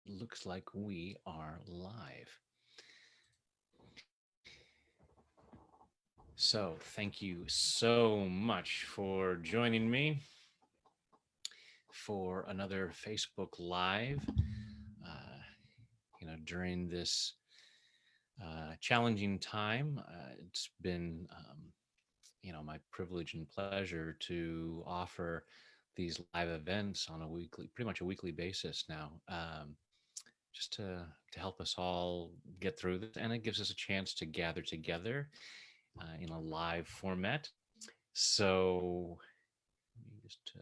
looks like we are live. So, thank you so much for joining me for another Facebook Live. During this challenging time, it's been, my privilege and pleasure to offer these live events on a weekly, pretty much a weekly basis now. Just to help us all get through this, and it gives us a chance to gather together in a live format. So let me just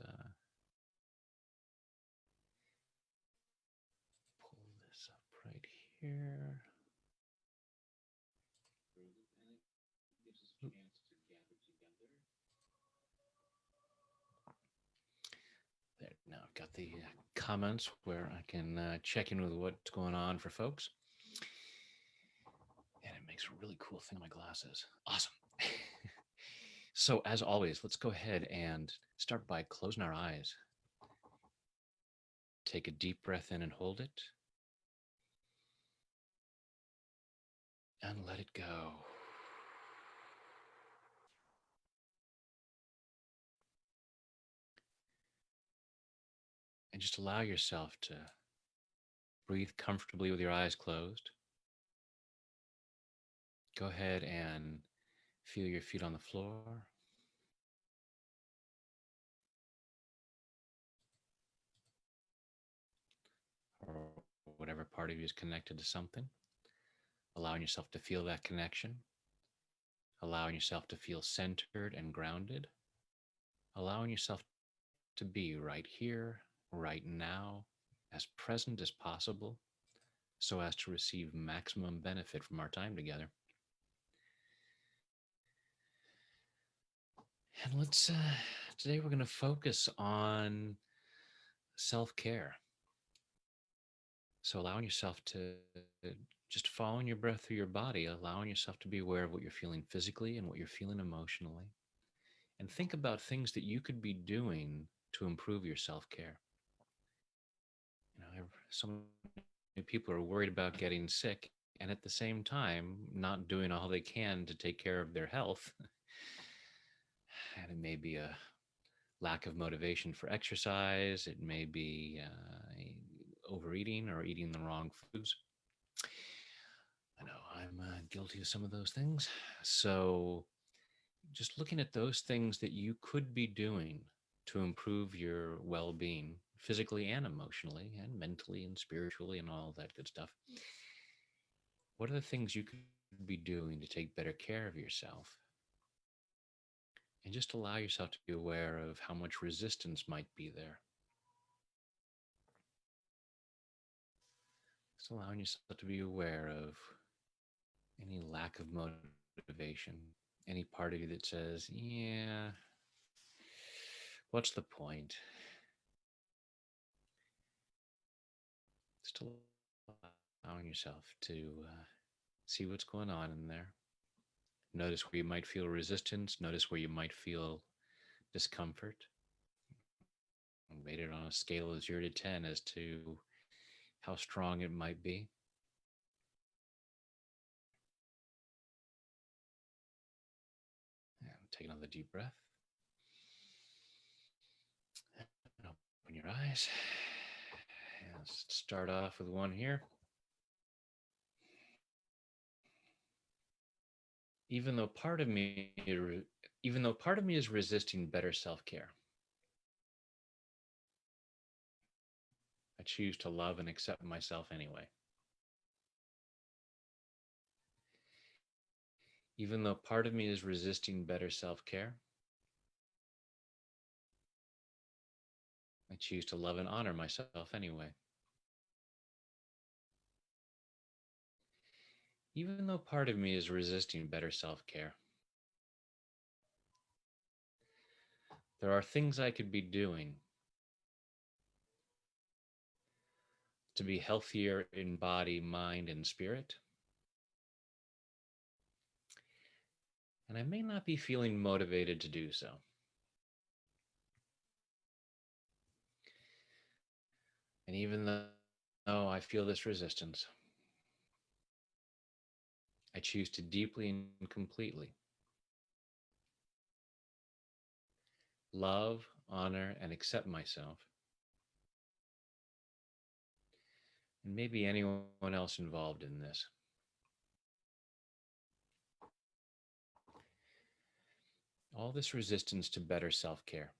pull this up right here. There, now I've got the comments where I can check in with what's going on for folks. And it makes a really cool thing on my glasses. Awesome. So, as always, let's go ahead and start by closing our eyes. Take a deep breath in and hold it. And let it go. And just allow yourself to breathe comfortably with your eyes closed. Go ahead and feel your feet on the floor. Or whatever part of you is connected to something. Allowing yourself to feel that connection. Allowing yourself to feel centered and grounded. Allowing yourself to be right here, right now, as present as possible, so as to receive maximum benefit from our time together. And today we're going to focus on self-care. So allowing yourself to just following your breath through your body, allowing yourself to be aware of what you're feeling physically and what you're feeling emotionally. And think about things that you could be doing to improve your self-care. So many people are worried about getting sick and at the same time not doing all they can to take care of their health. And it may be a lack of motivation for exercise. It may be overeating or eating the wrong foods. I know I'm guilty of some of those things. So just looking at those things that you could be doing to improve your well-being physically and emotionally and mentally and spiritually and all that good stuff. What are the things you could be doing to take better care of yourself? And just allow yourself to be aware of how much resistance might be there. Just allowing yourself to be aware of any lack of motivation, any part of you that says, yeah, what's the point? Just allowing yourself to see what's going on in there. Notice where you might feel resistance. Notice where you might feel discomfort. Rate it on a scale of 0 to 10 as to how strong it might be. And take another deep breath. And open your eyes. And let's start off with one here. Even though part of me is resisting better self-care, I choose to love and accept myself anyway. Even though part of me is resisting better self-care, I choose to love and honor myself anyway. Even though part of me is resisting better self-care, there are things I could be doing to be healthier in body, mind, and spirit. And I may not be feeling motivated to do so. And even though I feel this resistance, I choose to deeply and completely love, honor, and accept myself, and maybe anyone else involved in this. All this resistance to better self care,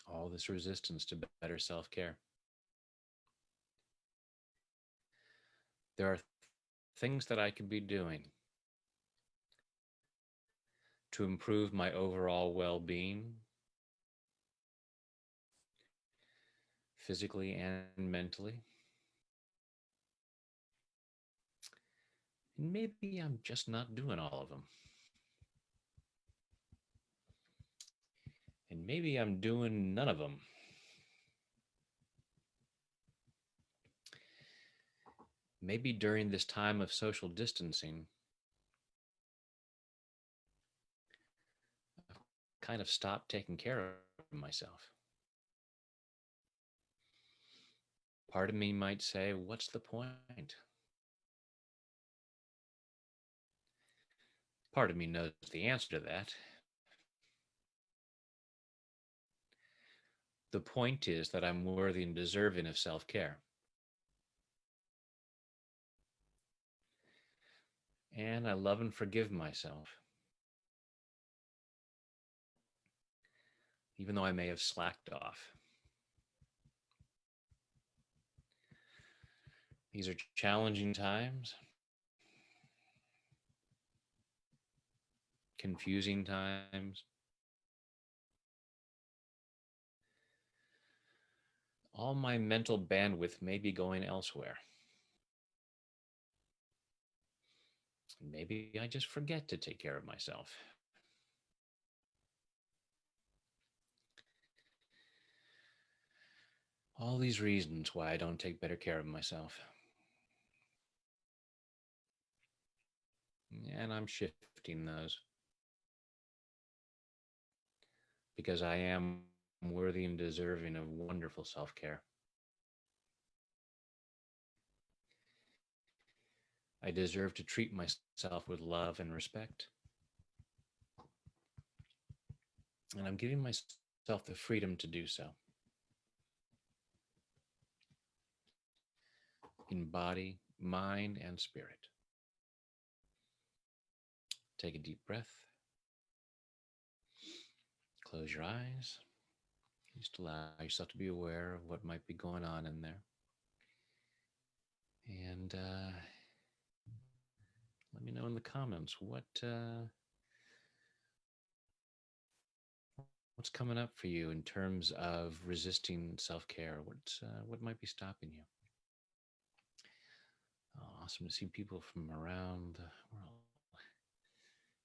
all this resistance to better self care. There are things that I could be doing to improve my overall well being, physically and mentally. And maybe I'm just not doing all of them. And maybe I'm doing none of them. Maybe during this time of social distancing, I've kind of stopped taking care of myself. Part of me might say, what's the point? Part of me knows the answer to that. The point is that I'm worthy and deserving of self care. And I love and forgive myself, even though I may have slacked off. These are challenging times, confusing times. All my mental bandwidth may be going elsewhere. Maybe I just forget to take care of myself. All these reasons why I don't take better care of myself. And I'm shifting those because I am worthy and deserving of wonderful self care. I deserve to treat myself with love and respect. And I'm giving myself the freedom to do so in body, mind, and spirit. Take a deep breath. Close your eyes. Just allow yourself to be aware of what might be going on in there. And let me know in the comments what's coming up for you in terms of resisting self-care. What might be stopping you? Oh, awesome to see people from around the world.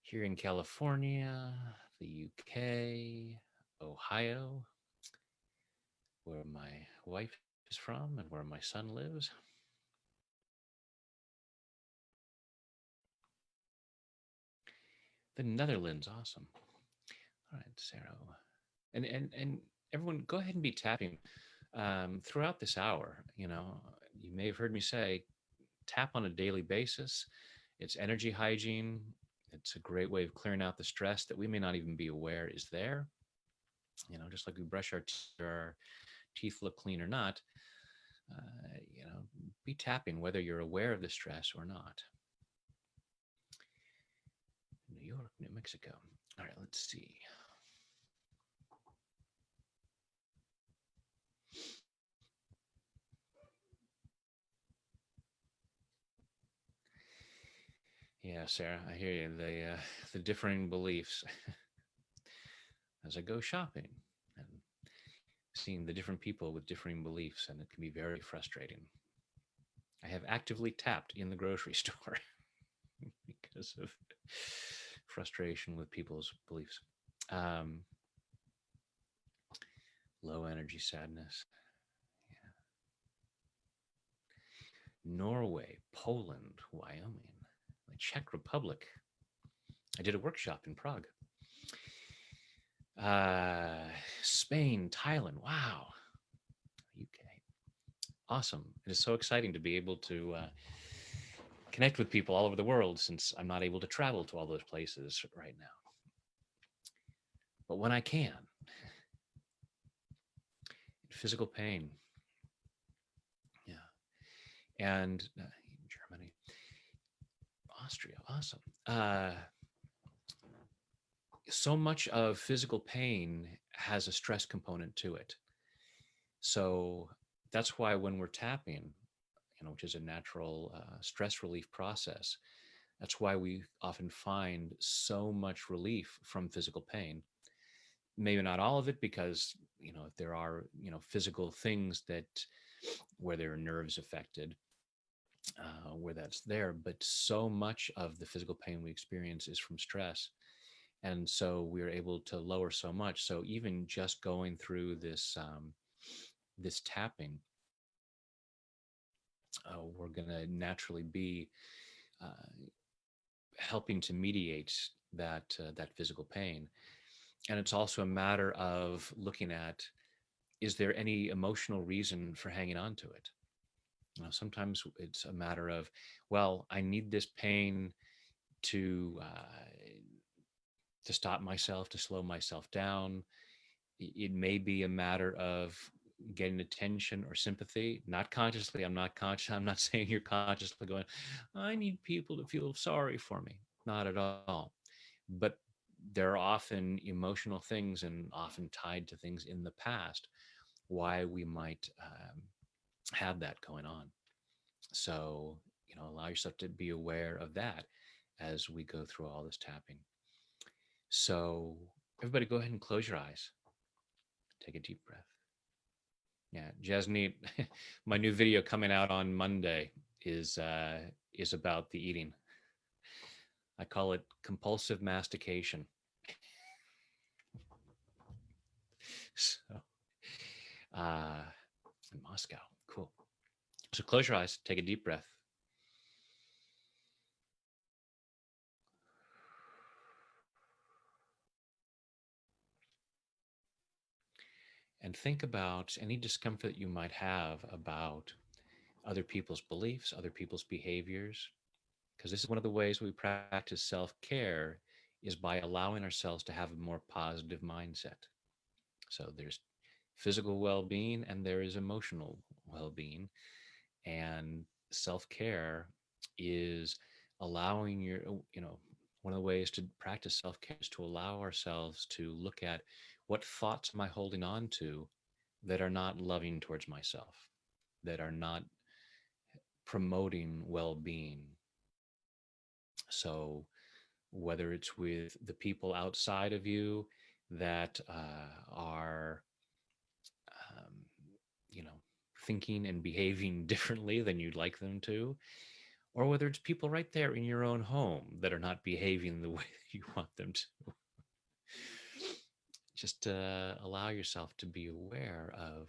Here in California, the UK, Ohio, where my wife is from and where my son lives. The Netherlands, awesome. All right, Sarah. And everyone, go ahead and be tapping throughout this hour. You may have heard me say, tap on a daily basis. It's energy hygiene. It's a great way of clearing out the stress that we may not even be aware is there. Just like we brush our teeth look clean or not. Be tapping whether you're aware of the stress or not. New York, New Mexico. All right, let's see. Yeah, Sarah, I hear you. The differing beliefs as I go shopping and seeing the different people with differing beliefs, and it can be very frustrating. I have actively tapped in the grocery store because of frustration with people's beliefs. Low energy sadness. Yeah. Norway, Poland, Wyoming, the Czech Republic. I did a workshop in Prague. Spain, Thailand. Wow. awesome. It is so exciting to be able to connect with people all over the world since I'm not able to travel to all those places right now. But when I can, physical pain, yeah, and Germany, Austria, awesome. So much of physical pain has a stress component to it. So that's why when we're tapping, which is a natural stress relief process, that's why we often find so much relief from physical pain. Maybe not all of it, because if there are physical things that where there are nerves affected, where that's there, but so much of the physical pain we experience is from stress, and so we're able to lower so much. So even just going through this tapping, we're going to naturally be uh, helping to mediate that physical pain. And it's also a matter of looking at, is there any emotional reason for hanging on to it? Sometimes it's a matter of, well, I need this pain to stop myself, to slow myself down. It may be a matter of getting attention or sympathy, not consciously. I'm not conscious. I'm not saying you're consciously going, I need people to feel sorry for me. Not at all. But there are often emotional things, and often tied to things in the past, why we might have that going on. So, allow yourself to be aware of that as we go through all this tapping. So, everybody, go ahead and close your eyes. Take a deep breath. Yeah, Jasneet, my new video coming out on Monday is about the eating. I call it compulsive mastication. So, uh, in Moscow, cool. So close your eyes, take a deep breath. And think about any discomfort you might have about other people's beliefs, other people's behaviors, because this is one of the ways we practice self-care, is by allowing ourselves to have a more positive mindset. So there's physical well-being and there is emotional well-being, and self-care is allowing one of the ways to practice self-care is to allow ourselves to look at, what thoughts am I holding on to that are not loving towards myself, that are not promoting well-being. So whether it's with the people outside of you that are um, you know thinking and behaving differently than you'd like them to, or whether it's people right there in your own home that are not behaving the way that you want them to. Just allow yourself to be aware of,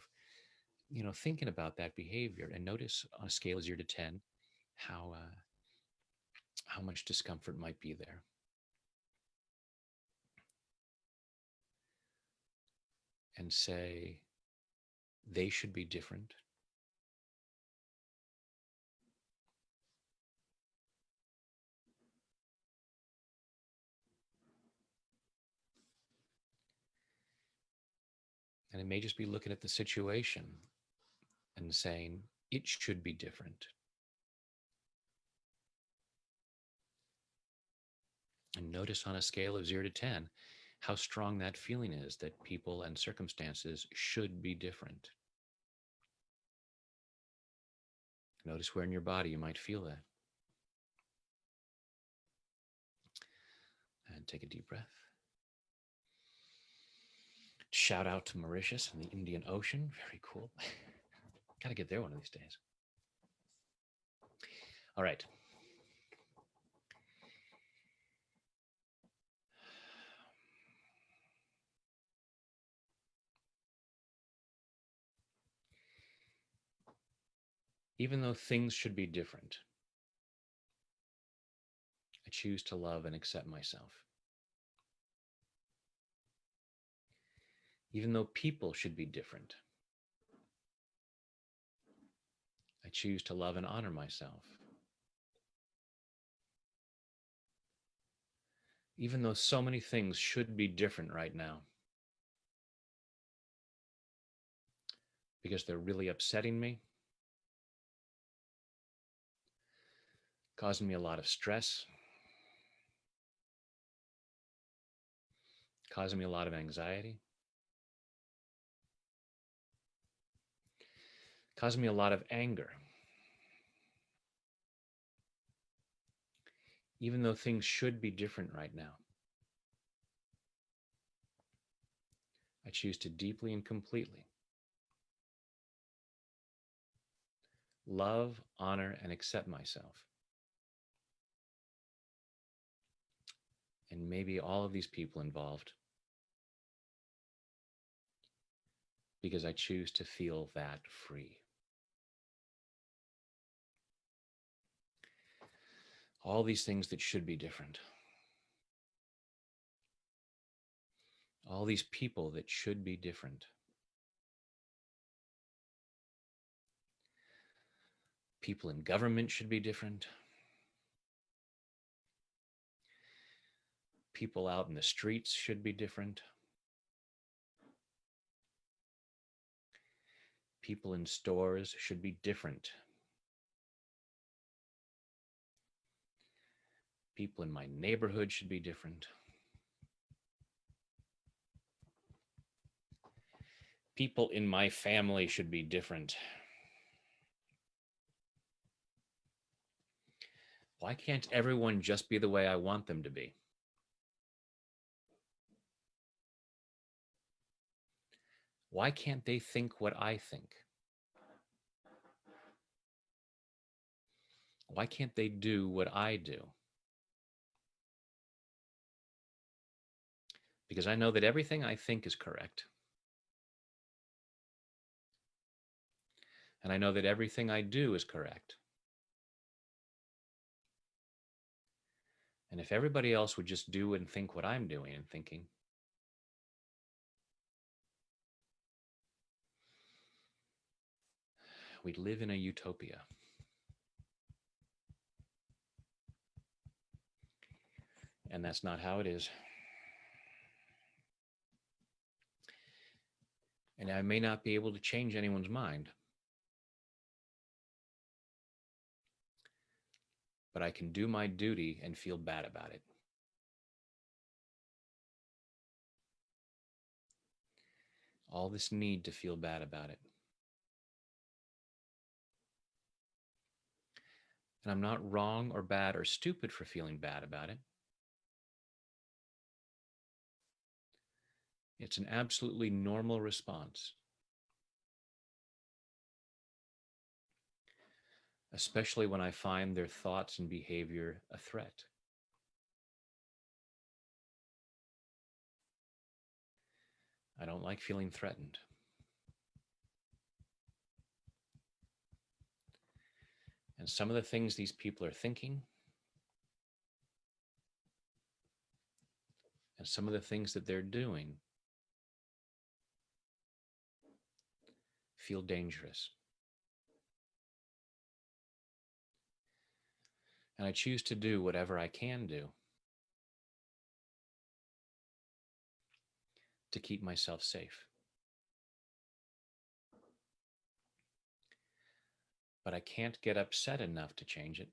thinking about that behavior, and notice on a scale of 0 to 10 how much discomfort might be there. And say, they should be different. And it may just be looking at the situation and saying, it should be different. And notice on a scale of 0 to 10 how strong that feeling is, that people and circumstances should be different. Notice where in your body you might feel that. And take a deep breath. Shout out to Mauritius and the Indian Ocean. Very cool. Got to get there one of these days. All right. Even though things should be different, I choose to love and accept myself. Even though people should be different, choose to love and honor myself. Even though so many things should be different right now, because they're really upsetting me, causing me a lot of stress, causing me a lot of anxiety, causing me a lot of anger. Even though things should be different right now, I choose to deeply and completely love, honor, and accept myself. And maybe all of these people involved, because I choose to feel that free. All these things that should be different. All these people that should be different. People in government should be different. People out in the streets should be different. People in stores should be different. People in my neighborhood should be different. People in my family should be different. Why can't everyone just be the way I want them to be? Why can't they think what I think? Why can't they do what I do? Because I know that everything I think is correct. And I know that everything I do is correct. And if everybody else would just do and think what I'm doing and thinking, we'd live in a utopia. And that's not how it is. And I may not be able to change anyone's mind, but I can do my duty and feel bad about it. All this need to feel bad about it. And I'm not wrong or bad or stupid for feeling bad about it. It's an absolutely normal response, especially when I find their thoughts and behavior a threat. I don't like feeling threatened. And some of the things these people are thinking, and some of the things that they're doing, feel dangerous. And I choose to do whatever I can do to keep myself safe. But I can't get upset enough to change it.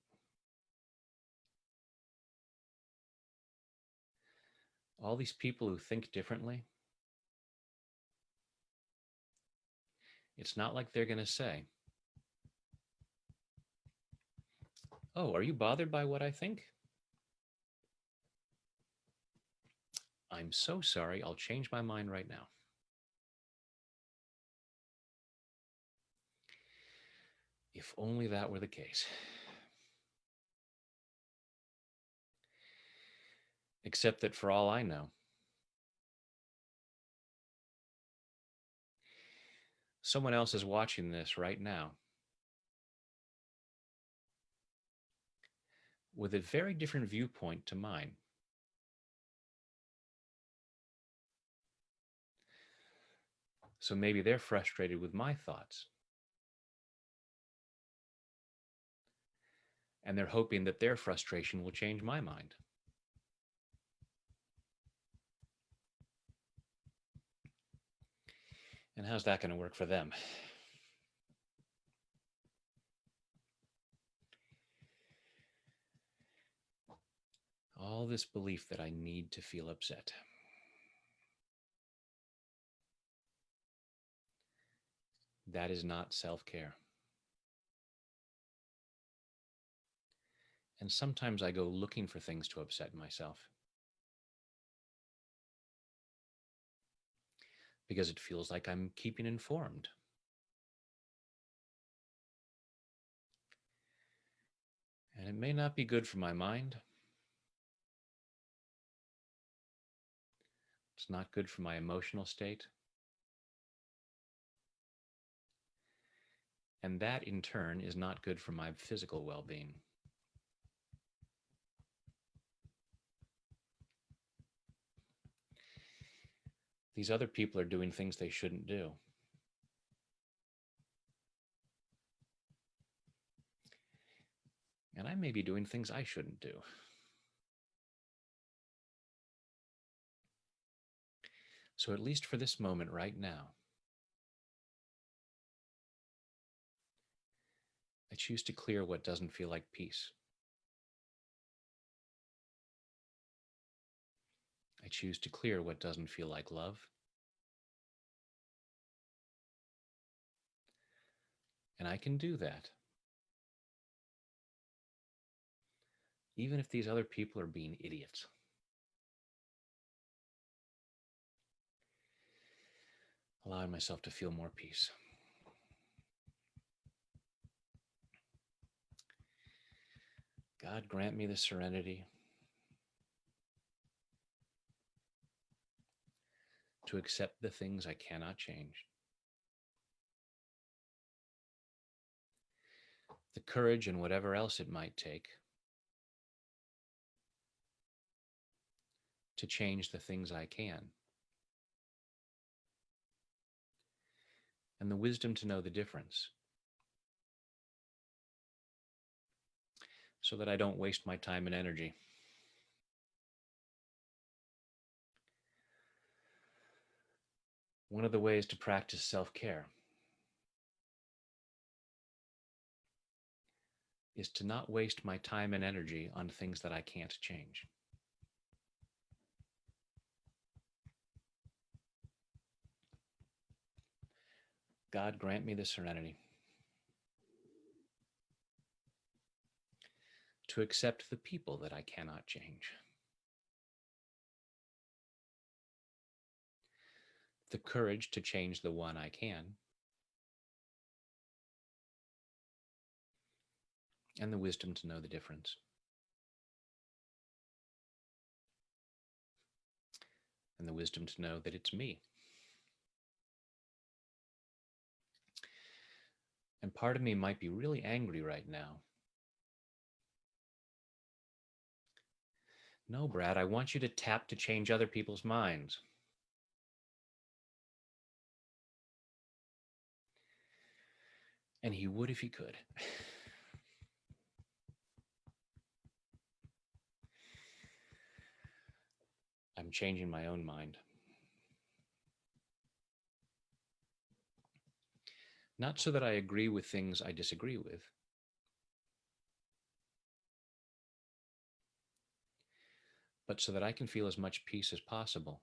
All these people who think differently, it's not like they're going to say, "Oh, are you bothered by what I think?" I'm so sorry, I'll change my mind right now. If only that were the case. Except that for all I know, someone else is watching this right now with a very different viewpoint to mine. So maybe they're frustrated with my thoughts. And they're hoping that their frustration will change my mind. And how's that going to work for them? All this belief that I need to feel upset. That is not self-care. And sometimes I go looking for things to upset myself because it feels like I'm keeping informed. And it may not be good for my mind. It's not good for my emotional state. And that, in turn, is not good for my physical well-being. These other people are doing things they shouldn't do. And I may be doing things I shouldn't do. So at least for this moment right now, I choose to clear what doesn't feel like peace. I choose to clear what doesn't feel like love. And I can do that even if these other people are being idiots. Allowing myself to feel more peace. God, grant me the serenity to accept the things I cannot change, the courage and whatever else it might take to change the things I can, and the wisdom to know the difference so that I don't waste my time and energy. One of the ways to practice self-care is to not waste my time and energy on things that I can't change. God, grant me the serenity to accept the people that I cannot change, the courage to change the one I can, and the wisdom to know the difference. And the wisdom to know that it's me. And part of me might be really angry right now. No, Brad, I want you to tap to change other people's minds. And he would if he could. I'm changing my own mind. Not so that I agree with things I disagree with, but so that I can feel as much peace as possible,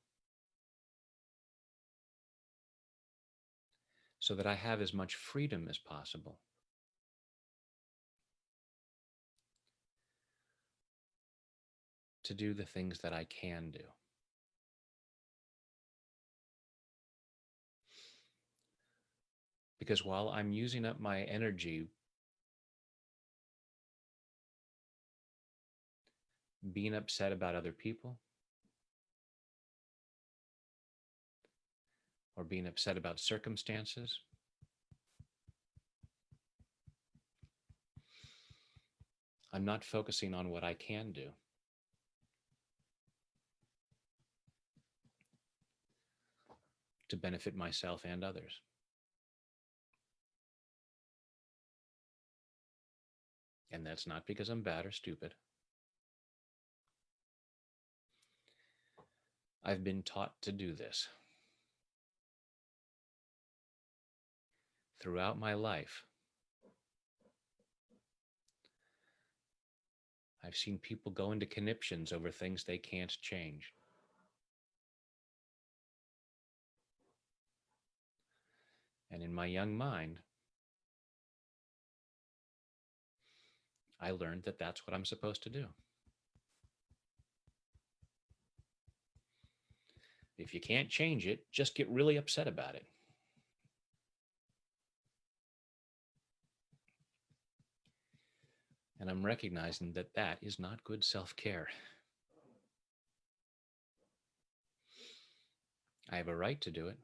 so that I have as much freedom as possible. To do the things that I can do. Because while I'm using up my energy being upset about other people, or being upset about circumstances, I'm not focusing on what I can do. To benefit myself and others. And that's not because I'm bad or stupid. I've been taught to do this throughout my life. I've seen people go into conniptions over things they can't change. And in my young mind, I learned that that's what I'm supposed to do. If you can't change it, just get really upset about it. And I'm recognizing that that is not good self-care. I have a right to do it.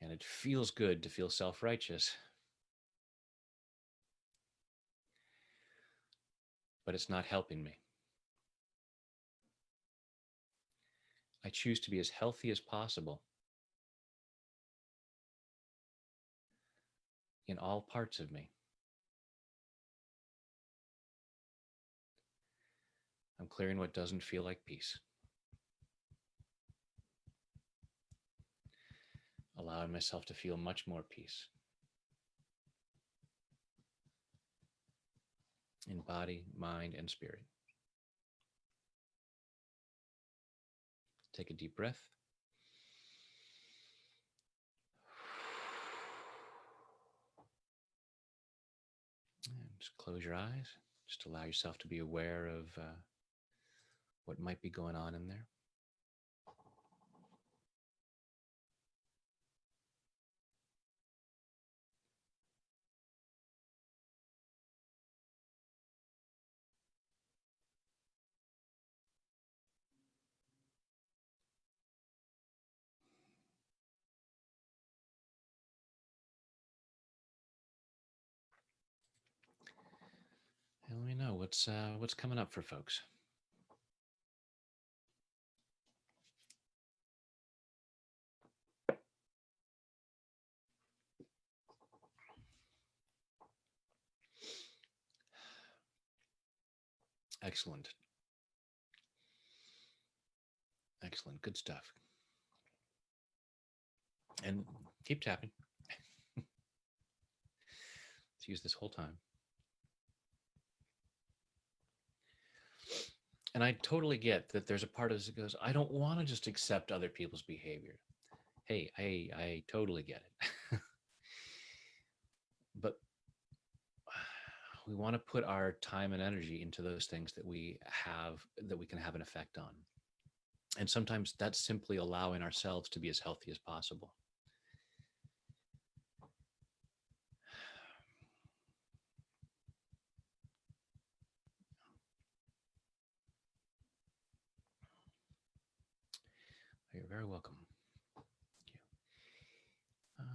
And it feels good to feel self-righteous. But it's not helping me. I choose to be as healthy as possible in all parts of me. I'm clearing what doesn't feel like peace. Allowing myself to feel much more peace in body, mind, and spirit. Take a deep breath. And just close your eyes. Just allow yourself to be aware of what might be going on in there. And let me know what's coming up for folks. Excellent. Excellent. Good stuff. And keep tapping. Let's use this whole time. And I totally get that there's a part of us that goes, I don't want to just accept other people's behavior. Hey, I totally get it. But we want to put our time and energy into those things that we can have an effect on. And sometimes that's simply allowing ourselves to be as healthy as possible. You're very welcome. Thank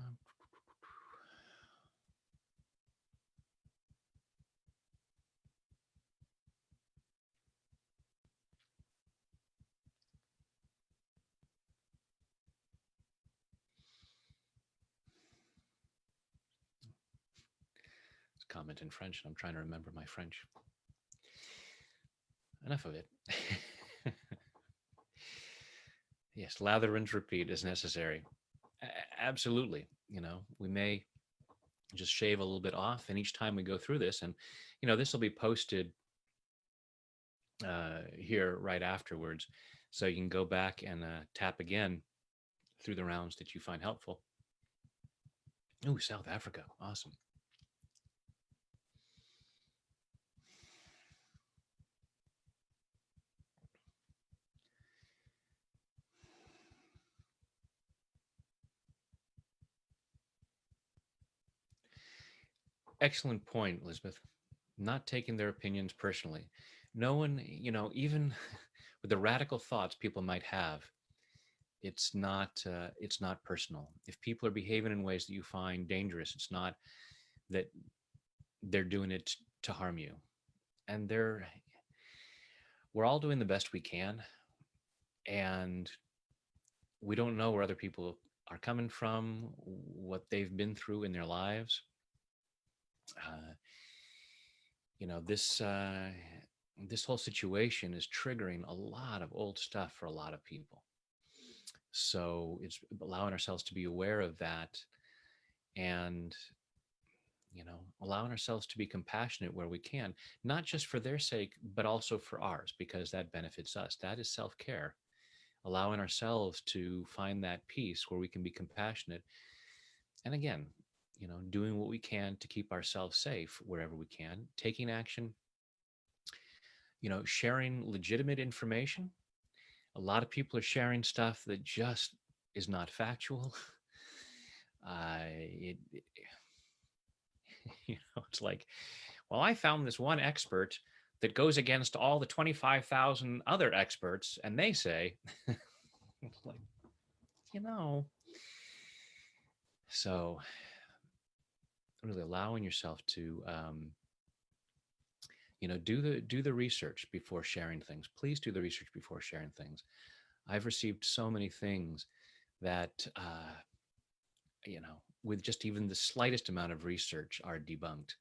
you. It's a comment in French, and I'm trying to remember my French. Enough of it. Yes, lather, rinse, repeat is necessary. Absolutely. We may just shave a little bit off, and each time we go through this, and this will be posted here right afterwards, so you can go back and tap again through the rounds that you find helpful. Ooh, South Africa, awesome. Excellent point, Elizabeth. Not taking their opinions personally. No one, even with the radical thoughts people might have, it's not personal. If people are behaving in ways that you find dangerous, it's not that they're doing it to harm you. And we're all doing the best we can, and we don't know where other people are coming from, what they've been through in their lives. Uh, this this whole situation is triggering a lot of old stuff for a lot of people. So it's allowing ourselves to be aware of that, and allowing ourselves to be compassionate where we can, not just for their sake, but also for ours, because that benefits us. That is self-care, allowing ourselves to find that peace where we can be compassionate. And again, doing what we can to keep ourselves safe wherever we can, taking action, sharing legitimate information. A lot of people are sharing stuff that just is not factual. It it's like, well, I found this one expert that goes against all the 25,000 other experts, and they say, like, you know, so really allowing yourself to, do the research before sharing things. Please do the research before sharing things. I've received so many things that, with just even the slightest amount of research are debunked.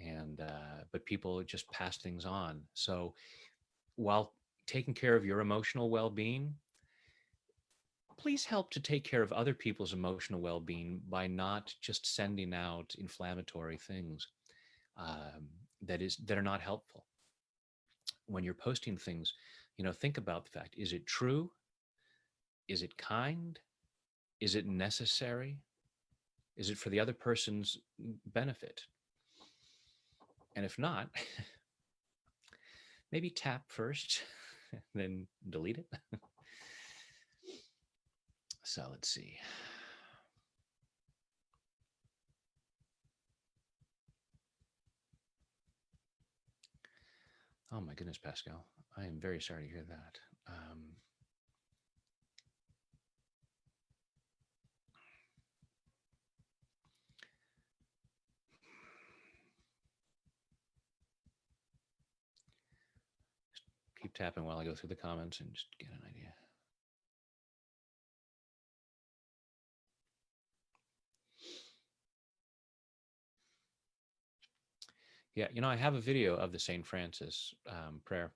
And, but people just pass things on. So while taking care of your emotional well-being, please help to take care of other people's emotional well-being by not just sending out inflammatory things that are not helpful. When you're posting things, think about the fact: is it true? Is it kind? Is it necessary? Is it for the other person's benefit? And if not, maybe tap first, then delete it. So let's see. Oh my goodness, Pascal. I am very sorry to hear that. Keep tapping while I go through the comments and just get an idea. Yeah, I have a video of the St. Francis prayer.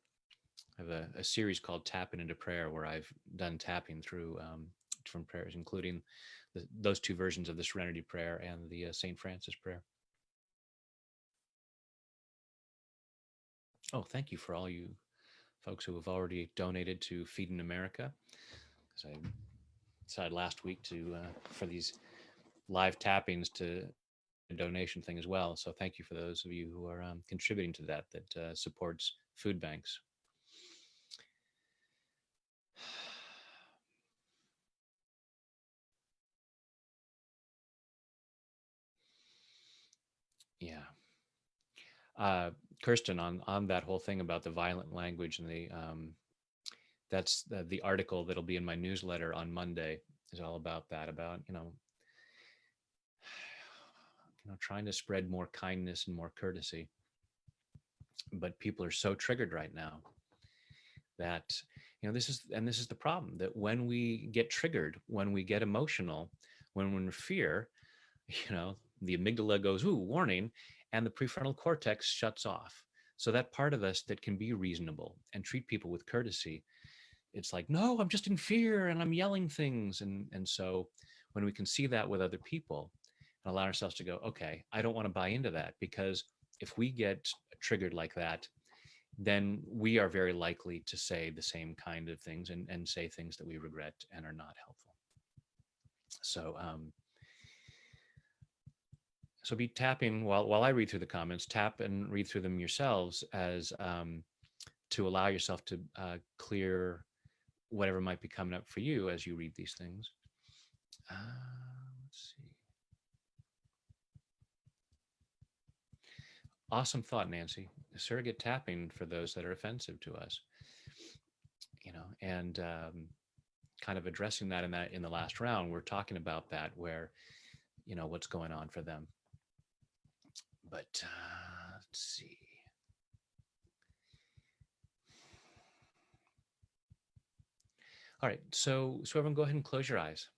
I have a series called Tapping into Prayer, where I've done tapping through different prayers, including those two versions of the Serenity Prayer and the St. Francis prayer. Oh, thank you for all you folks who have already donated to Feeding America. Because I decided last week to for these live tappings to a donation thing as well. So thank you for those of you who are contributing to that supports food banks. Yeah. Kirsten, on that whole thing about the violent language and that's the article that'll be in my newsletter on Monday is all about that, about trying to spread more kindness and more courtesy. But people are so triggered right now that this is the problem, that when we get triggered, when we get emotional, when we're in fear, the amygdala goes, ooh, warning, and the prefrontal cortex shuts off. So that part of us that can be reasonable and treat people with courtesy, it's like, no, I'm just in fear and I'm yelling things. And so when we can see that with other people and allow ourselves to go, okay, I don't want to buy into that, because if we get triggered like that, then we are very likely to say the same kind of things and say things that we regret and are not helpful. So be tapping while I read through the comments, tap and read through them yourselves as to allow yourself to clear whatever might be coming up for you as you read these things. Let's see. Awesome thought, Nancy. Surrogate tapping for those that are offensive to us, and kind of addressing that in the last round. We're talking about that, where what's going on for them. But let's see. All right, so everyone go ahead and close your eyes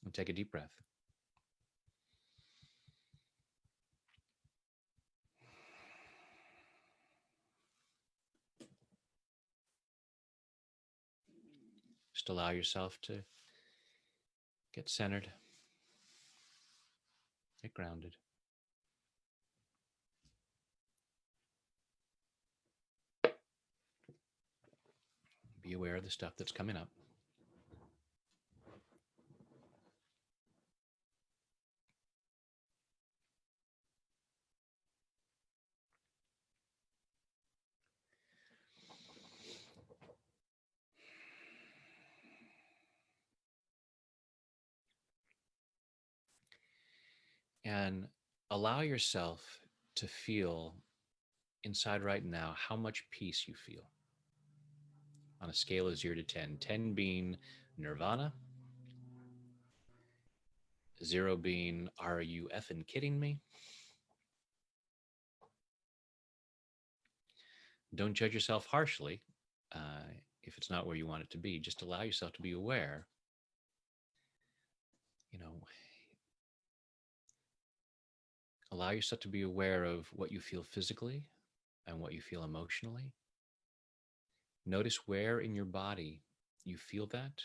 and take a deep breath. Just allow yourself to get centered, get grounded. Be aware of the stuff that's coming up. And allow yourself to feel inside right now how much peace you feel on a scale of 0 to 10. 10 being nirvana, 0 being, are you effing kidding me? Don't judge yourself harshly if it's not where you want it to be. Just allow yourself to be aware. You know, allow yourself to be aware of what you feel physically and what you feel emotionally. Notice where in your body you feel that.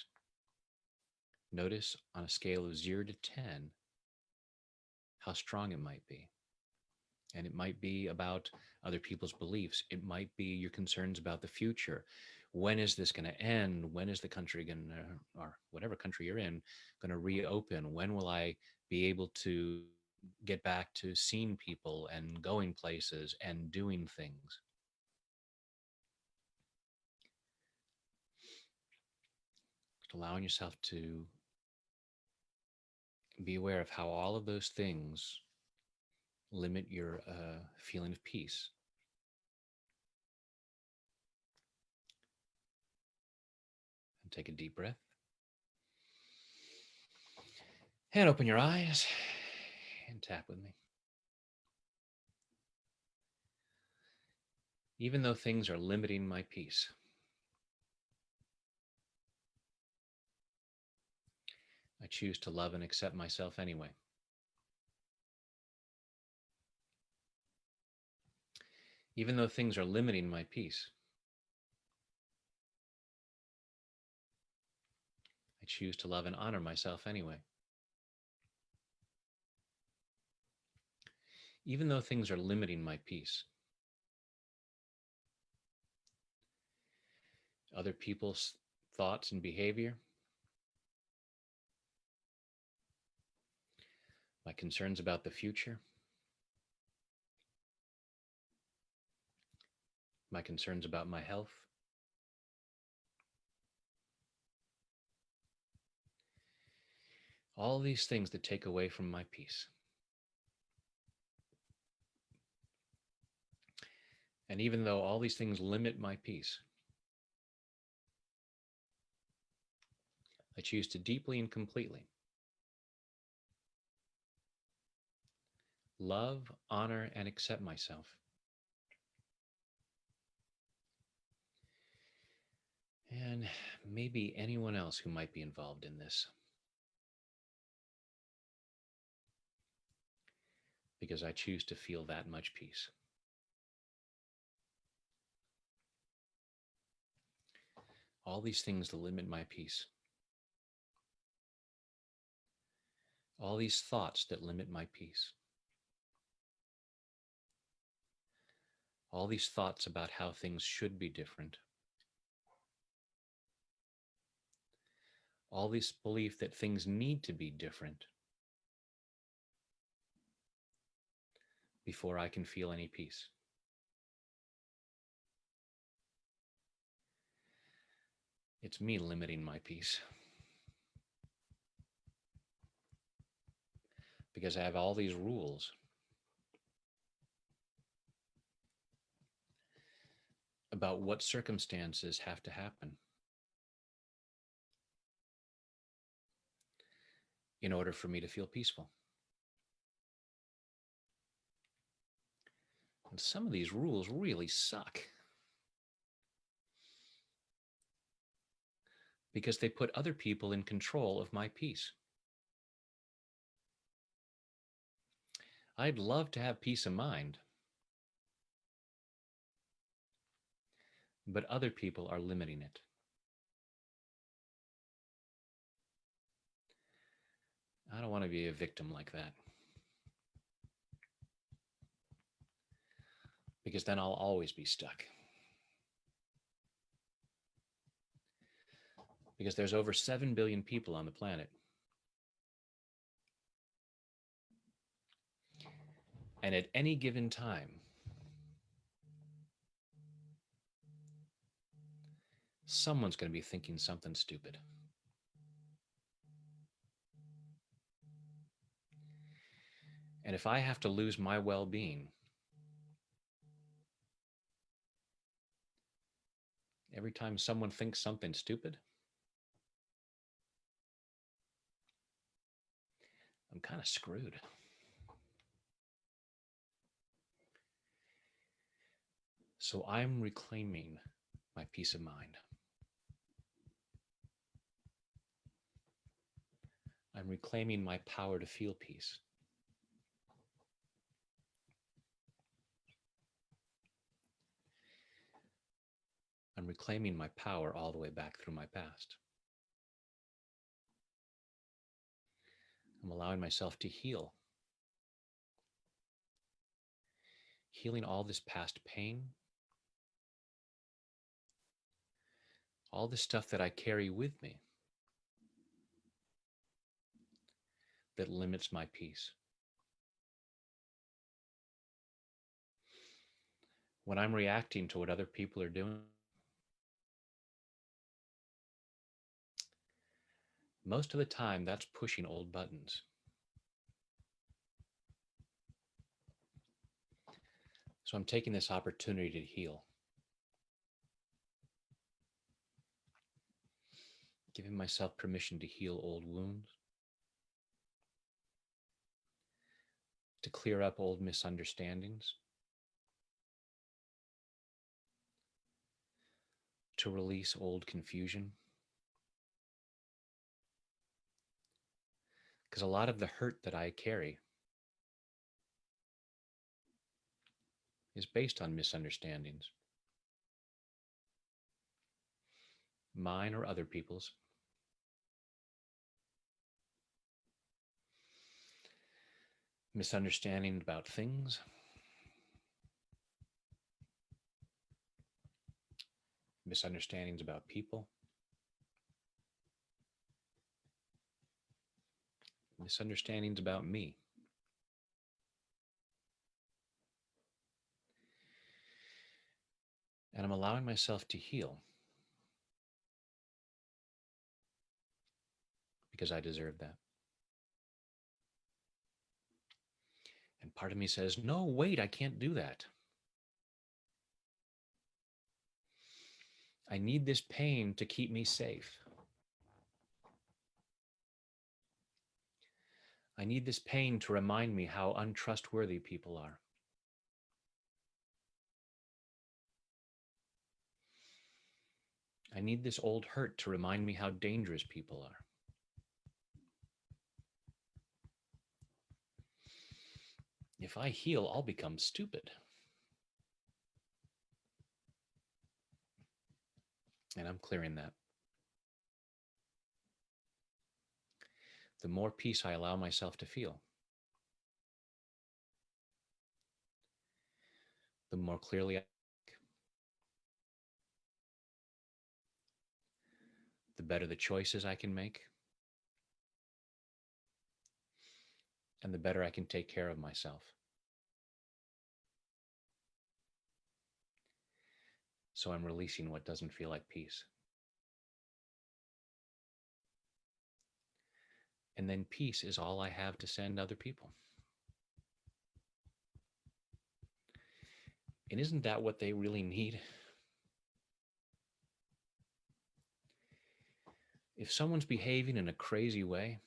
Notice on a scale of 0 to 10 how strong it might be. And it might be about other people's beliefs. It might be your concerns about the future. When is this going to end? When is the country going to, or whatever country you're in, going to reopen? When will I be able to get back to seeing people and going places and doing things? Just allowing yourself to be aware of how all of those things limit your feeling of peace. And take a deep breath. And open your eyes and tap with me. Even though things are limiting my peace, I choose to love and accept myself anyway. Even though things are limiting my peace, I choose to love and honor myself anyway. Even though things are limiting my peace, other people's thoughts and behavior, my concerns about the future, my concerns about my health, all these things that take away from my peace. And even though all these things limit my peace, I choose to deeply and completely love, honor, and accept myself. And maybe anyone else who might be involved in this. Because I choose to feel that much peace. All these things that limit my peace. All these thoughts that limit my peace. All these thoughts about how things should be different. All this belief that things need to be different before I can feel any peace. It's me limiting my peace. Because I have all these rules about what circumstances have to happen in order for me to feel peaceful. And some of these rules really suck because they put other people in control of my peace. I'd love to have peace of mind, but other people are limiting it. I don't want to be a victim like that, because then I'll always be stuck. Because there's over 7 billion people on the planet. And at any given time, someone's going to be thinking something stupid. And if I have to lose my well-being every time someone thinks something stupid, I'm kind of screwed. So I'm reclaiming my peace of mind. I'm reclaiming my power to feel peace. I'm reclaiming my power all the way back through my past. I'm allowing myself to heal. Healing all this past pain, all the stuff that I carry with me that limits my peace. When I'm reacting to what other people are doing, most of the time that's pushing old buttons. So I'm taking this opportunity to heal, giving myself permission to heal old wounds, to clear up old misunderstandings, to release old confusion. Because a lot of the hurt that I carry is based on misunderstandings, mine or other people's. Misunderstanding about things, misunderstandings about people, misunderstandings about me. And I'm allowing myself to heal because I deserve that. And part of me says, no, wait, I can't do that. I need this pain to keep me safe. I need this pain to remind me how untrustworthy people are. I need this old hurt to remind me how dangerous people are. If I heal, I'll become stupid. And I'm clearing that. The more peace I allow myself to feel, the more clearly I think, the better the choices I can make, and the better I can take care of myself. So I'm releasing what doesn't feel like peace. And then peace is all I have to send other people. And isn't that what they really need? If someone's behaving in a crazy way,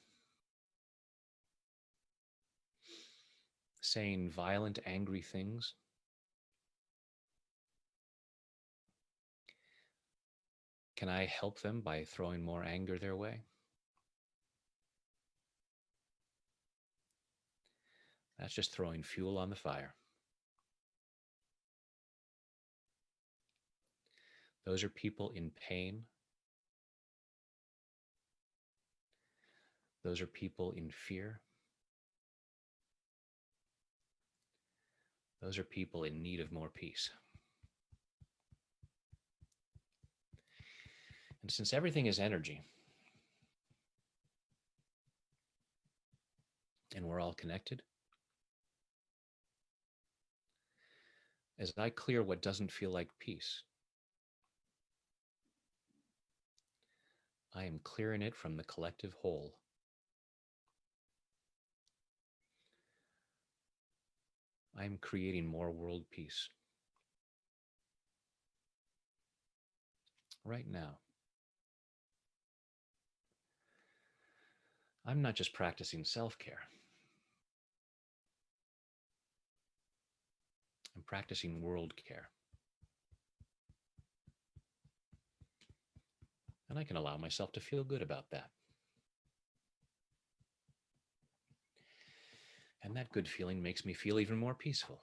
saying violent, angry things, can I help them by throwing more anger their way? That's just throwing fuel on the fire. Those are people in pain. Those are people in fear. Those are people in need of more peace. And since everything is energy, and we're all connected, as I clear what doesn't feel like peace, I am clearing it from the collective whole. I am creating more world peace right now. I'm not just practicing self-care. I'm practicing world care. And I can allow myself to feel good about that. And that good feeling makes me feel even more peaceful.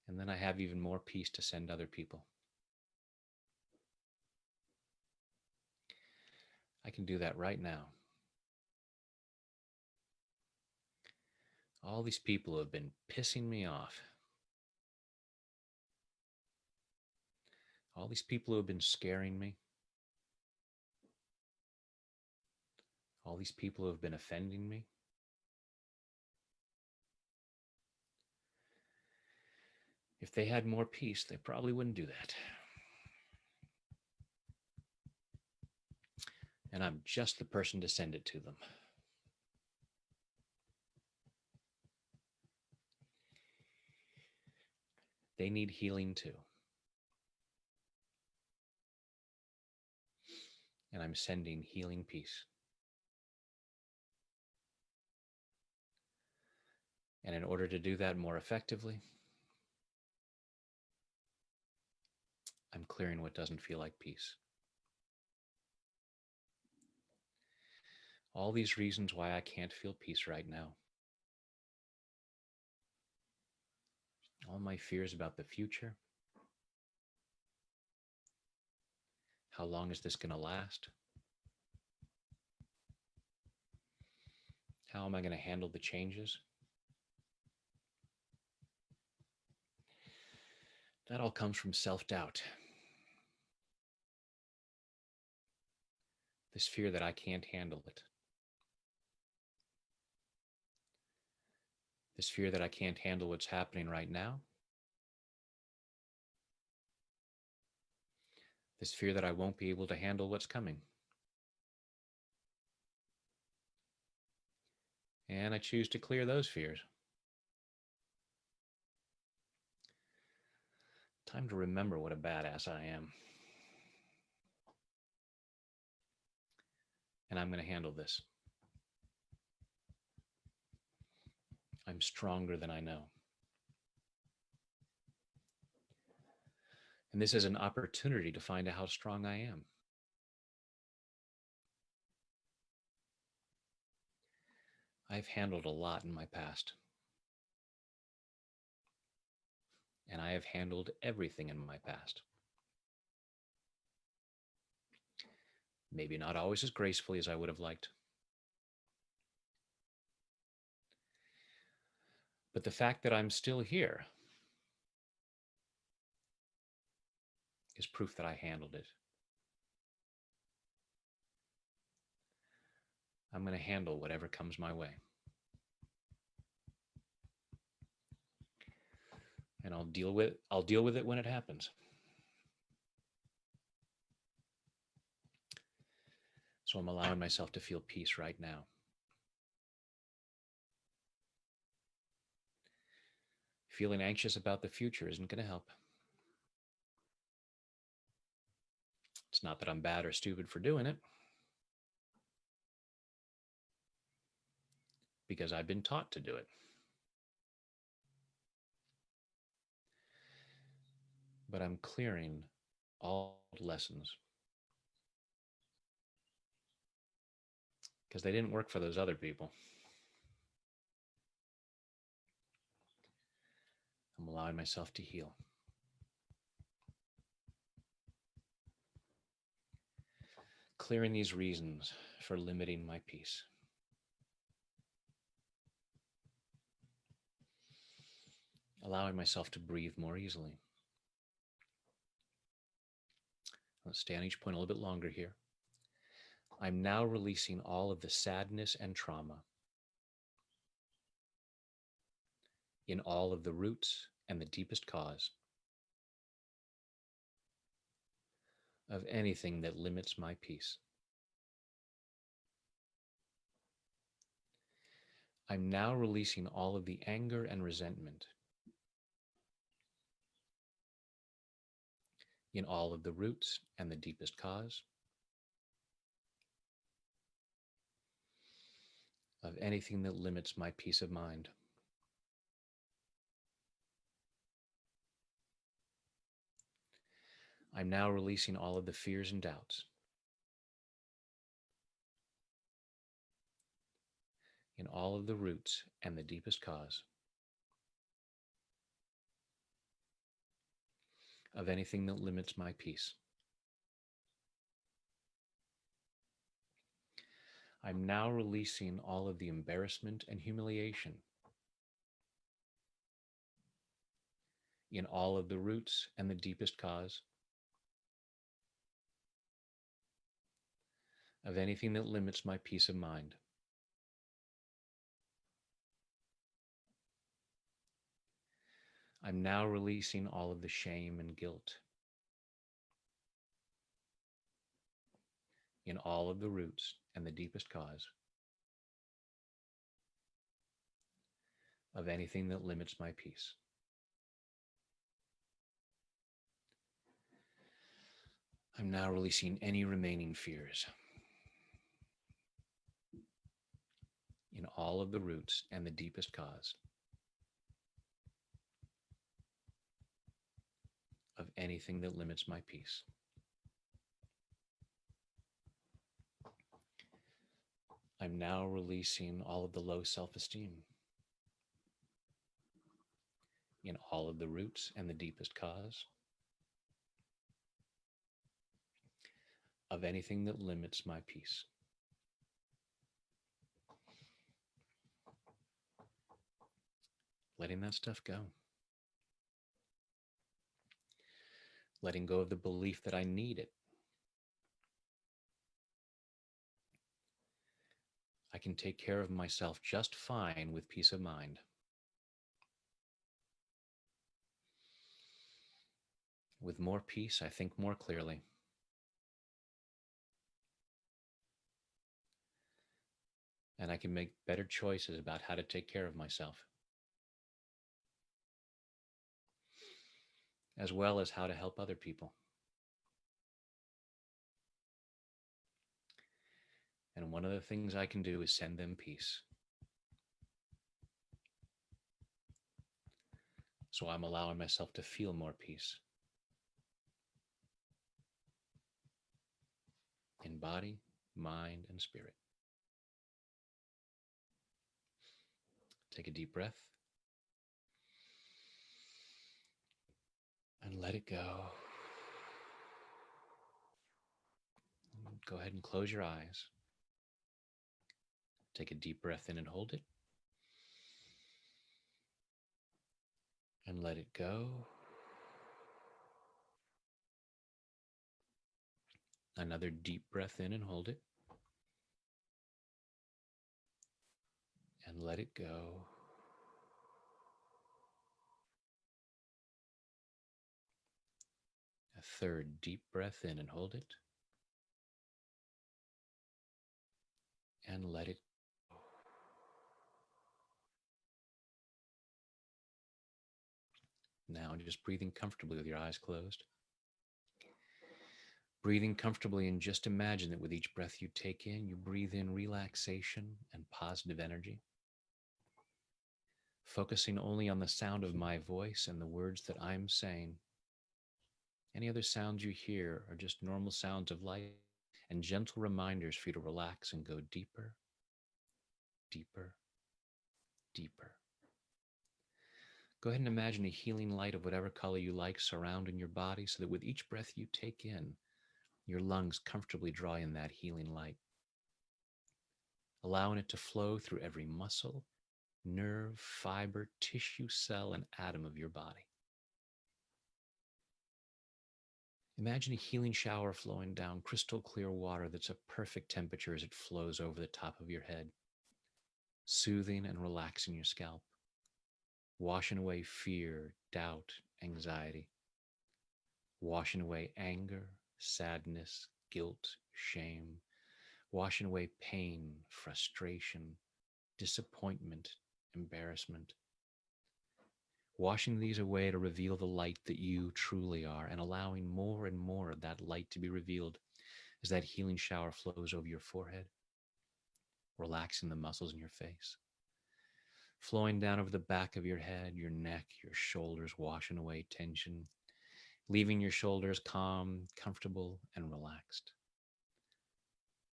And then I have even more peace to send other people. I can do that right now. All these people who have been pissing me off. All these people who have been scaring me. All these people who have been offending me. If they had more peace, they probably wouldn't do that. And I'm just the person to send it to them. They need healing too. And I'm sending healing peace. And in order to do that more effectively, I'm clearing what doesn't feel like peace. All these reasons why I can't feel peace right now. All my fears about the future. How long is this going to last? How am I going to handle the changes? That all comes from self-doubt. This fear that I can't handle it. This fear that I can't handle what's happening right now. This fear that I won't be able to handle what's coming. And I choose to clear those fears. Time to remember what a badass I am. And I'm going to handle this. I'm stronger than I know. And this is an opportunity to find out how strong I am. I've handled a lot in my past. And I have handled everything in my past. Maybe not always as gracefully as I would have liked. But the fact that I'm still here is proof that I handled it. I'm going to handle whatever comes my way. And I'll deal with it when it happens. So I'm allowing myself to feel peace right now. Feeling anxious about the future isn't going to help. It's not that I'm bad or stupid for doing it, because I've been taught to do it. But I'm clearing all lessons because they didn't work for those other people. I'm allowing myself to heal. Clearing these reasons for limiting my peace. Allowing myself to breathe more easily. Let's stay on each point a little bit longer here. I'm now releasing all of the sadness and trauma in all of the roots and the deepest cause of anything that limits my peace. I'm now releasing all of the anger and resentment in all of the roots and the deepest cause of anything that limits my peace of mind. I'm now releasing all of the fears and doubts in all of the roots and the deepest cause of anything that limits my peace. I'm now releasing all of the embarrassment and humiliation in all of the roots and the deepest cause of anything that limits my peace of mind. I'm now releasing all of the shame and guilt in all of the roots and the deepest cause of anything that limits my peace. I'm now releasing any remaining fears in all of the roots and the deepest cause of anything that limits my peace. I'm now releasing all of the low self-esteem in all of the roots and the deepest cause of anything that limits my peace. Letting that stuff go. Letting go of the belief that I need it. I can take care of myself just fine with peace of mind. With more peace, I think more clearly. And I can make better choices about how to take care of myself, as well as how to help other people. And one of the things I can do is send them peace. So I'm allowing myself to feel more peace in body, mind, and spirit. Take a deep breath and let it go. Go ahead and close your eyes. Take a deep breath in and hold it. And let it go. Another deep breath in and hold it. And let it go. A third deep breath in and hold it. And let it go. Now just breathing comfortably with your eyes closed. Breathing comfortably, and just imagine that with each breath you take in, you breathe in relaxation and positive energy. Focusing only on the sound of my voice and the words that I'm saying. Any other sounds you hear are just normal sounds of life and gentle reminders for you to relax and go deeper, deeper, deeper. Go ahead and imagine a healing light of whatever color you like surrounding your body, so that with each breath you take in, your lungs comfortably draw in that healing light, allowing it to flow through every muscle, nerve, fiber, tissue, cell, and atom of your body. Imagine a healing shower flowing down crystal clear water that's a perfect temperature as it flows over the top of your head, soothing and relaxing your scalp, washing away fear, doubt, anxiety, washing away anger, sadness, guilt, shame, washing away pain, frustration, disappointment, embarrassment, washing these away to reveal the light that you truly are, and allowing more and more of that light to be revealed as that healing shower flows over your forehead, relaxing the muscles in your face, flowing down over the back of your head, your neck, your shoulders, washing away tension, leaving your shoulders calm, comfortable, and relaxed.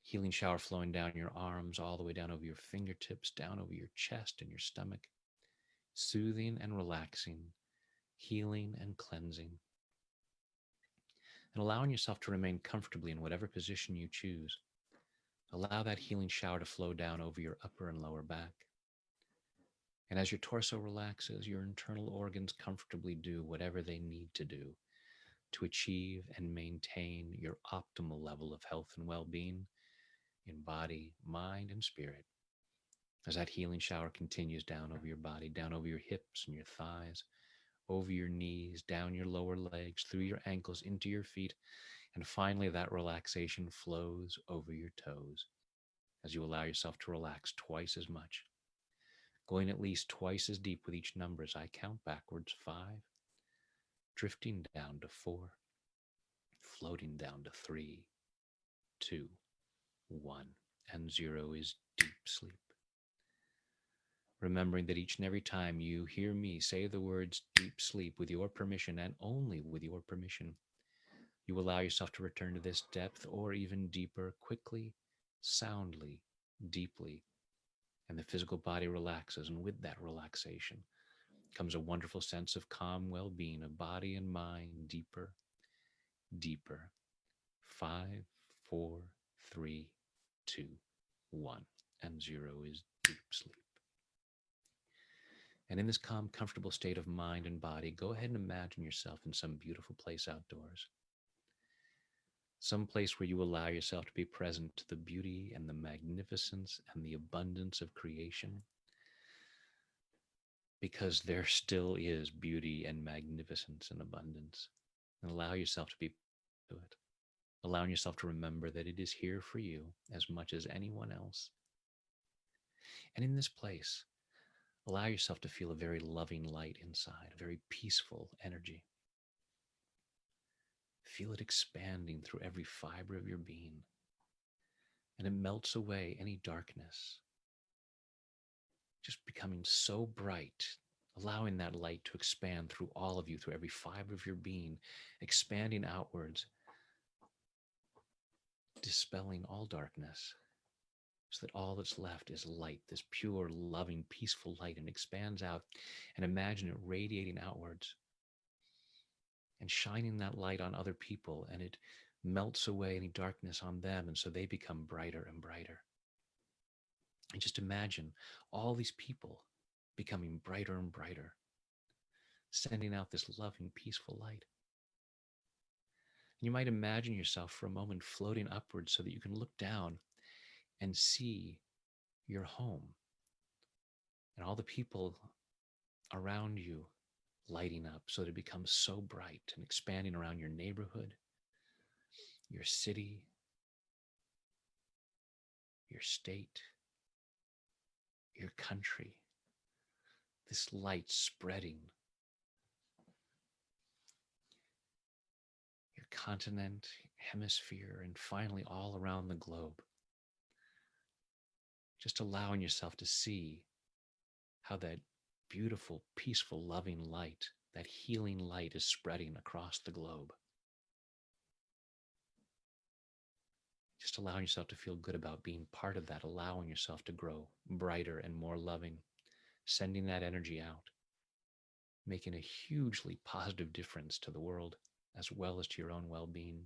Healing shower flowing down your arms, all the way down over your fingertips, down over your chest and your stomach, soothing and relaxing, healing and cleansing, and allowing yourself to remain comfortably in whatever position you choose. Allow that healing shower to flow down over your upper and lower back. And as your torso relaxes, your internal organs comfortably do whatever they need to do to achieve and maintain your optimal level of health and well-being in body, mind, and spirit. As that healing shower continues down over your body, down over your hips and your thighs, over your knees, down your lower legs, through your ankles, into your feet, and finally that relaxation flows over your toes as you allow yourself to relax twice as much, going at least twice as deep with each number as I count backwards: 5, drifting down to 4, floating down to 3, 2, 1, and 0 is deep sleep. Remembering that each and every time you hear me say the words deep sleep with your permission, and only with your permission, you allow yourself to return to this depth or even deeper, quickly, soundly, deeply, and the physical body relaxes. And with that relaxation comes a wonderful sense of calm well-being of body and mind, deeper, deeper. 5, 4, 3, 2, 1, and 0 is deep sleep. And in this calm, comfortable state of mind and body, go ahead and imagine yourself in some beautiful place outdoors. Some place where you allow yourself to be present to the beauty and the magnificence and the abundance of creation. Because there still is beauty and magnificence and abundance. And allow yourself to be to it. Allowing yourself to remember that it is here for you as much as anyone else. And in this place, allow yourself to feel a very loving light inside, a very peaceful energy. Feel it expanding through every fiber of your being, and it melts away any darkness, just becoming so bright, allowing that light to expand through all of you, through every fiber of your being, expanding outwards, dispelling all darkness, so that all that's left is light, this pure, loving, peaceful light, and expands out. And imagine it radiating outwards and shining that light on other people, and it melts away any darkness on them, and so they become brighter and brighter. And just imagine all these people becoming brighter and brighter, sending out this loving, peaceful light. And you might imagine yourself for a moment floating upwards so that you can look down and see your home and all the people around you lighting up so that it becomes so bright and expanding around your neighborhood, your city, your state, your country. This light spreading your continent, hemisphere, and finally all around the globe. Just allowing yourself to see how that beautiful, peaceful, loving light, that healing light, is spreading across the globe. Just allowing yourself to feel good about being part of that, allowing yourself to grow brighter and more loving, sending that energy out, making a hugely positive difference to the world as well as to your own well-being.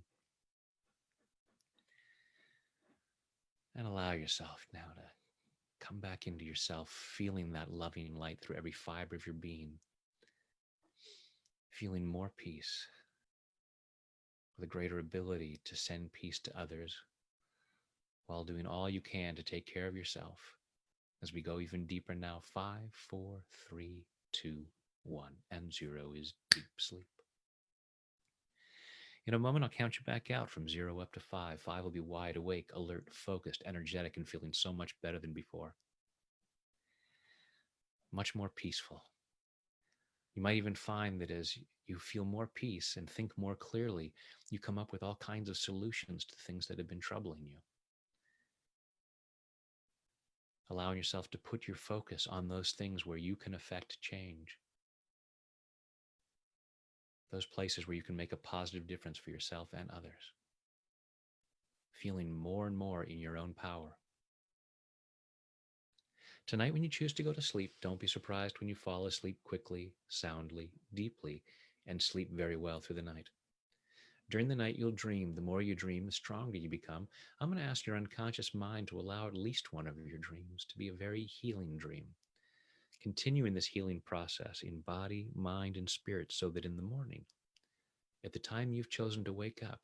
And allow yourself now to come back into yourself, feeling that loving light through every fiber of your being, feeling more peace, with a greater ability to send peace to others while doing all you can to take care of yourself. As we go even deeper now, 5, 4, 3, 2, 1, and 0 is deep sleep. In a moment, I'll count you back out from 0 up to 5. 5 will be wide awake, alert, focused, energetic, and feeling so much better than before. Much more peaceful. You might even find that as you feel more peace and think more clearly, you come up with all kinds of solutions to things that have been troubling you. Allowing yourself to put your focus on those things where you can affect change. Those places where you can make a positive difference for yourself and others. Feeling more and more in your own power. Tonight, when you choose to go to sleep, don't be surprised when you fall asleep quickly, soundly, deeply, and sleep very well through the night. During the night, you'll dream. The more you dream, the stronger you become. I'm going to ask your unconscious mind to allow at least one of your dreams to be a very healing dream. Continuing this healing process in body, mind, and spirit so that in the morning, at the time you've chosen to wake up,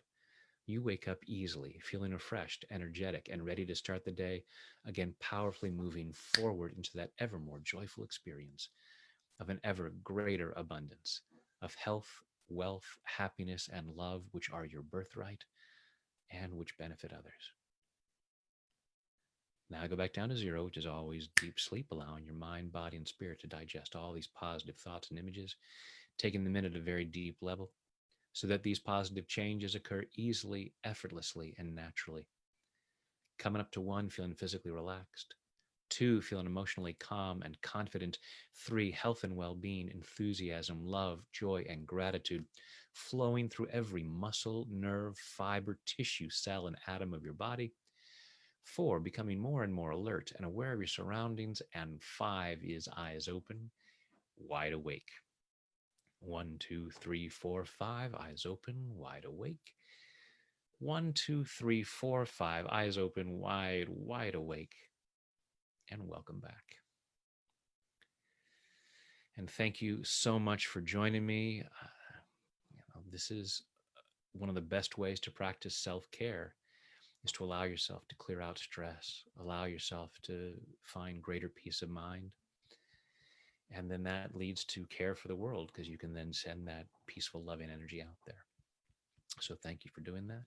you wake up easily, feeling refreshed, energetic, and ready to start the day, again, powerfully moving forward into that ever more joyful experience of an ever greater abundance of health, wealth, happiness, and love, which are your birthright and which benefit others. Now I go back down to 0, which is always deep sleep, allowing your mind, body, and spirit to digest all these positive thoughts and images, taking them in at a very deep level, so that these positive changes occur easily, effortlessly, and naturally. Coming up to 1, feeling physically relaxed. 2, feeling emotionally calm and confident. 3, health and well-being, enthusiasm, love, joy, and gratitude flowing through every muscle, nerve, fiber, tissue, cell, and atom of your body. 4, becoming more and more alert and aware of your surroundings. And 5 is eyes open, wide awake. 1, 2, 3, 4, 5, eyes open, wide awake. 1, 2, 3, 4, 5, eyes open, wide awake. And welcome back. And thank you so much for joining me. This is one of the best ways to practice self-care, is to allow yourself to clear out stress, allow yourself to find greater peace of mind. And then that leads to care for the world, because you can then send that peaceful, loving energy out there. So thank you for doing that.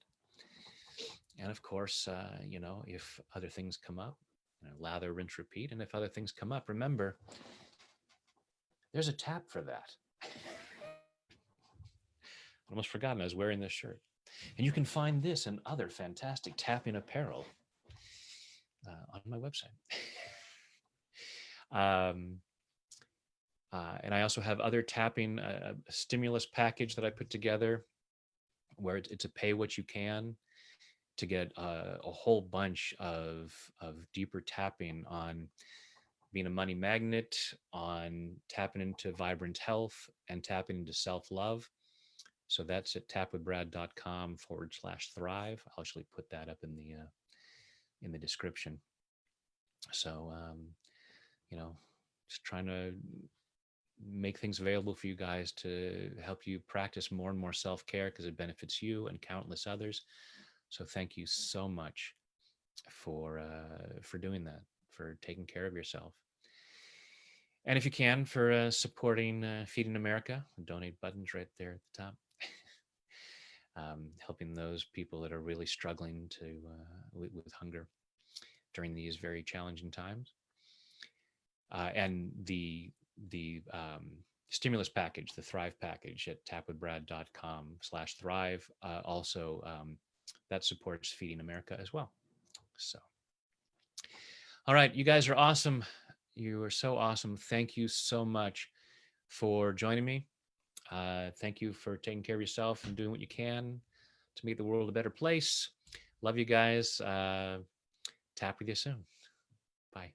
And of course, if other things come up, lather, rinse, repeat. And if other things come up, remember, there's a tap for that. I almost forgotten I was wearing this shirt. And you can find this and other fantastic tapping apparel on my website. And I also have other tapping stimulus package that I put together, where it's a pay what you can to get a whole bunch of deeper tapping on being a money magnet, on tapping into vibrant health, and tapping into self-love. So that's at tapwithbrad.com/thrive. I'll actually put that up in the description. So, just trying to make things available for you guys to help you practice more and more self-care, because it benefits you and countless others. So thank you so much for doing that, for taking care of yourself. And if you can, for supporting Feeding America, donate buttons right there at the top. Helping those people that are really struggling with hunger during these very challenging times. And the stimulus package, the Thrive package at tapwithbrad.com/thrive, also that supports Feeding America as well. So, all right, you guys are awesome. You are so awesome. Thank you so much for joining me. Thank you for taking care of yourself and doing what you can to make the world a better place. Love you guys. Tap with you soon. Bye.